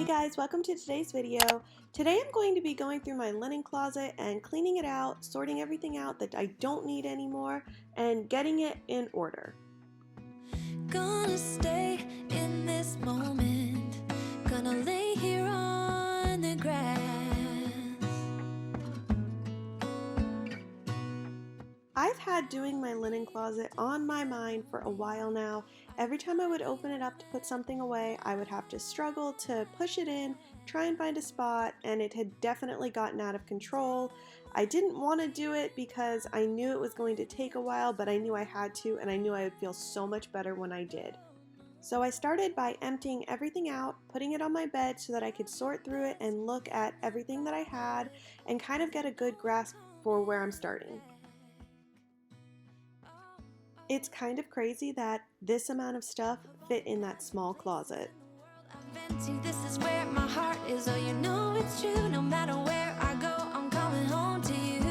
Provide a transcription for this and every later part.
guys, welcome to today's video. Today I'm going to be going through my linen closet and cleaning it out, sorting everything out that I don't need anymore, and getting it in order. Gonna stay in this moment, gonna lay here on the grass. I've had doing my linen closet on my mind for a while now. Every time I would open it up to put something away, I would have to struggle to push it in, try and find a spot, and it had definitely gotten out of control. I didn't want to do it because I knew it was going to take a while, but I knew I had to, and I knew I would feel so much better when I did. So I started by emptying everything out, putting it on my bed so that I could sort through it and look at everything that I had and kind of get a good grasp for where I'm starting. It's kind of crazy that this amount of stuff fit in that small closet. This is where my heart is, oh you know it's true. No matter where I go, I'm coming home to you.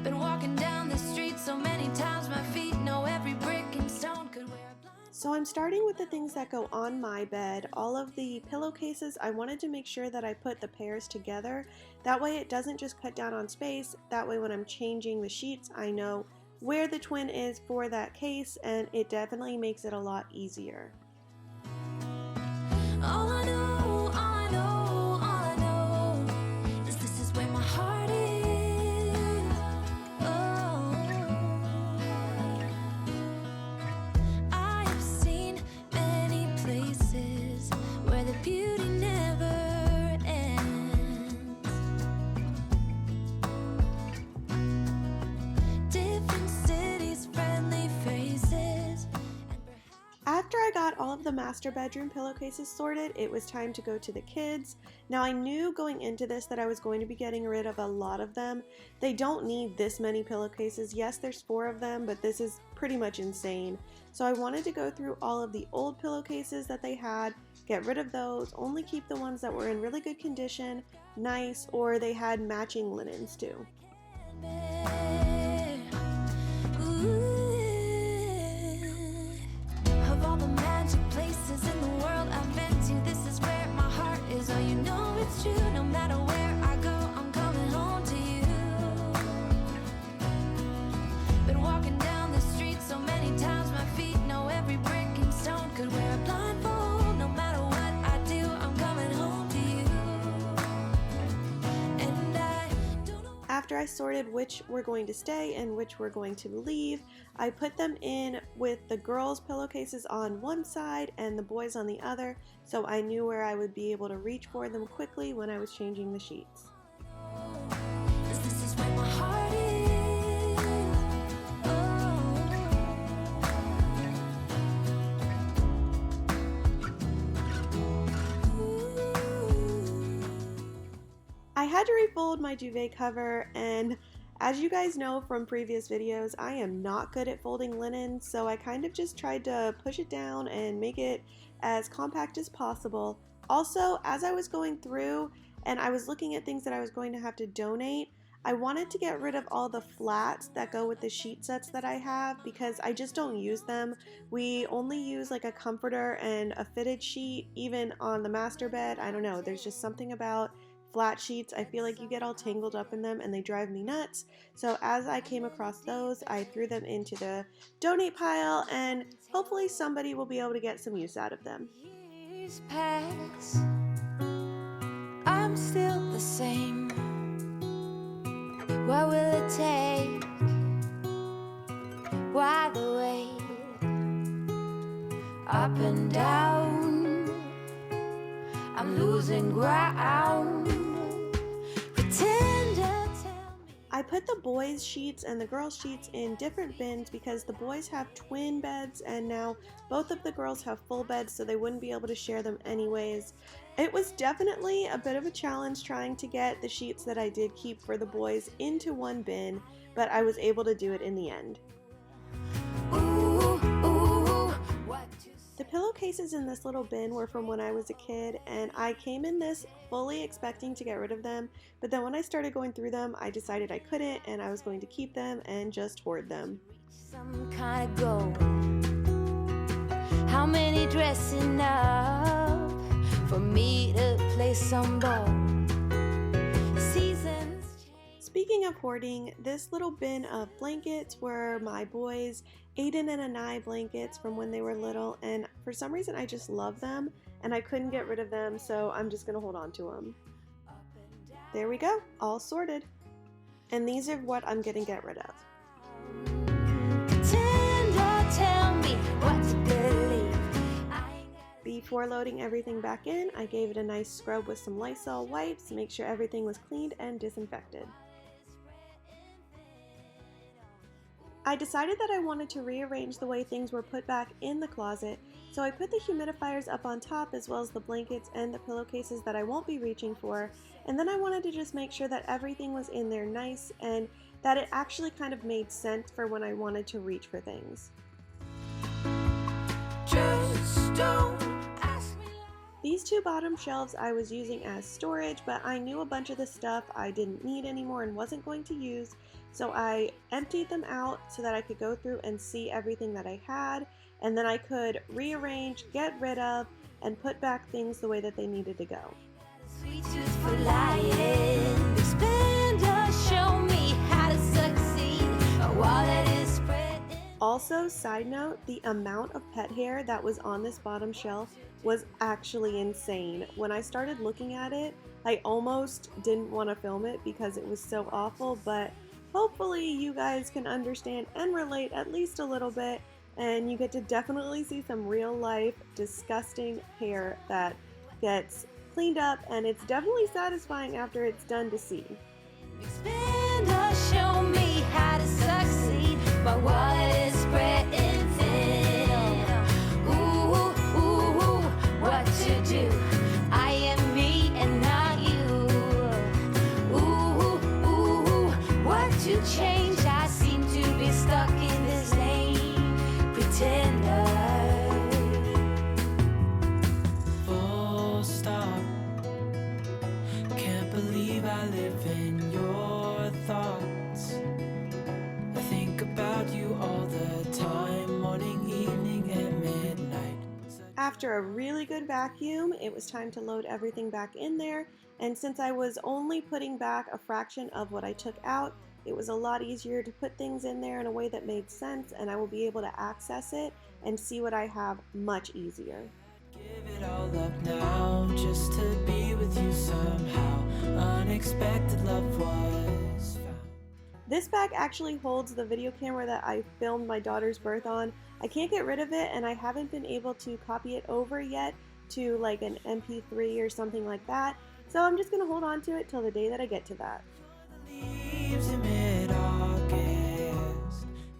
Been walking down the street so many times, my feet know every brick and stone could wear a blind. So I'm starting with the things that go on my bed. All of the pillowcases, I wanted to make sure that I put the pairs together. That way it doesn't just cut down on space. That way when I'm changing the sheets, I know where the twin is for that case, and it definitely makes it a lot easier. All I know, all I know, all I know is this is where my heart is. Oh, I have seen many places where the beauty never ends. Different cities, friendly faces. After I got all of the master bedroom pillowcases sorted, it was time to go to the kids. Now I knew going into this that I was going to be getting rid of a lot of them. They don't need this many pillowcases. Yes, there's 4 of them, but this is pretty much insane. So I wanted to go through all of the old pillowcases that they had, get rid of those, only keep the ones that were in really good condition, nice, or they had matching linens too. Of all the magic places in the world I've been to, this is where my heart is. Oh, you know it's true. No matter where I go, I'm coming home to you. Been walking down the street so many times, my feet know every brick and stone could wear a blindfold. No matter what I do, I'm coming home to you. And I don't know. After I sorted which were going to stay and which were going to leave, I put them in with the girls' pillowcases on one side and the boys on the other, so I knew where I would be able to reach for them quickly when I was changing the sheets. This is where my heart is. I had to refold my duvet cover, and as you guys know from previous videos, I am not good at folding linen, so I kind of just tried to push it down and make it as compact as possible. Also, as I was going through and I was looking at things that I was going to have to donate, I wanted to get rid of all the flats that go with the sheet sets that I have because I just don't use them. We only use like a comforter and a fitted sheet, even on the master bed. I don't know, there's just something about flat sheets. I feel like you get all tangled up in them and they drive me nuts. So as I came across those, I threw them into the donate pile, and hopefully somebody will be able to get some use out of them. Years pass, I'm still the same. What will it take? Why the wait? Up and down, I'm losing ground. Pretend to tell me. I put the boys' sheets and the girls' sheets in different bins because the boys have twin beds and now both of the girls have full beds, so they wouldn't be able to share them anyways. It was definitely a bit of a challenge trying to get the sheets that I did keep for the boys into one bin, but I was able to do it in the end. Ooh, ooh, what you The pillowcases in this little bin were from when I was a kid, and I came in this fully expecting to get rid of them, but then when I started going through them, I decided I couldn't and I was going to keep them and just hoard them. some kind of goal. How many dressing up? some bold. Seasons change. Speaking of hoarding, this little bin of blankets were my boys' Aiden and Anai blankets from when they were little, and for some reason I just love them and I couldn't get rid of them, so I'm just gonna hold on to them. There we go, all sorted. And these are what I'm gonna get rid of. Pretend or tell me what to believe. Before loading everything back in, I gave it a nice scrub with some Lysol wipes to make sure everything was cleaned and disinfected. I decided that I wanted to rearrange the way things were put back in the closet, so I put the humidifiers up on top as well as the blankets and the pillowcases that I won't be reaching for, and then I wanted to just make sure that everything was in there nice and that it actually kind of made sense for when I wanted to reach for things. Just don't ask me. These two bottom shelves I was using as storage, but I knew a bunch of the stuff I didn't need anymore and wasn't going to use, so I emptied them out so that I could go through and see everything that I had, and then I could rearrange, get rid of, and put back things the way that they needed to go. Sweet tooth for lying. Expand or show me how to succeed. A wallet is spread. Also, side note, the amount of pet hair that was on this bottom shelf was actually insane. When I started looking at it, I almost didn't want to film it because it was so awful, but hopefully you guys can understand and relate at least a little bit, and you get to definitely see some real life disgusting hair that gets cleaned up, and it's definitely satisfying after it's done to see. Expand or show me how to succeed. My wallet is spreading thin. Ooh, ooh, ooh, what to do? I am me and not you. Ooh, ooh, ooh, what to change? I seem to be stuck in this lane. Pretender. Full stop. Can't believe I live in your thoughts. I think about you all the time, morning, evening, and midnight. After a really good vacuum, it was time to load everything back in there, and since I was only putting back a fraction of what I took out, it was a lot easier to put things in there in a way that made sense, and I will be able to access it and see what I have much easier. Give it all up now, just to be with you somehow. Unexpected love was found. This bag actually holds the video camera that I filmed my daughter's birth on. I can't get rid of it, and I haven't been able to copy it over yet to like an MP3 or something like that, so I'm just going to hold on to it till the day that I get to that. Leaves in mid-August.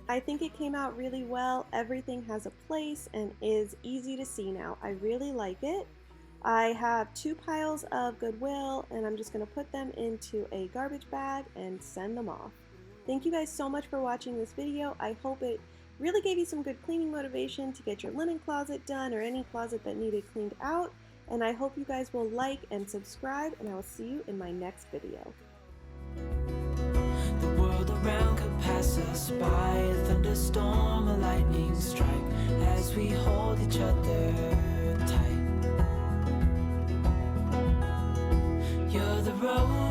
I think it came out really well. Everything has a place and is easy to see now. I really like it. I have 2 piles of Goodwill, and I'm just going to put them into a garbage bag and send them off. Thank you guys so much for watching this video. I hope it really gave you some good cleaning motivation to get your linen closet done or any closet that needed cleaned out. And I hope you guys will like and subscribe, and I will see you in my next video. The world around could pass us by, a thunderstorm, a lightning strike, as we hold each other tight. You're the road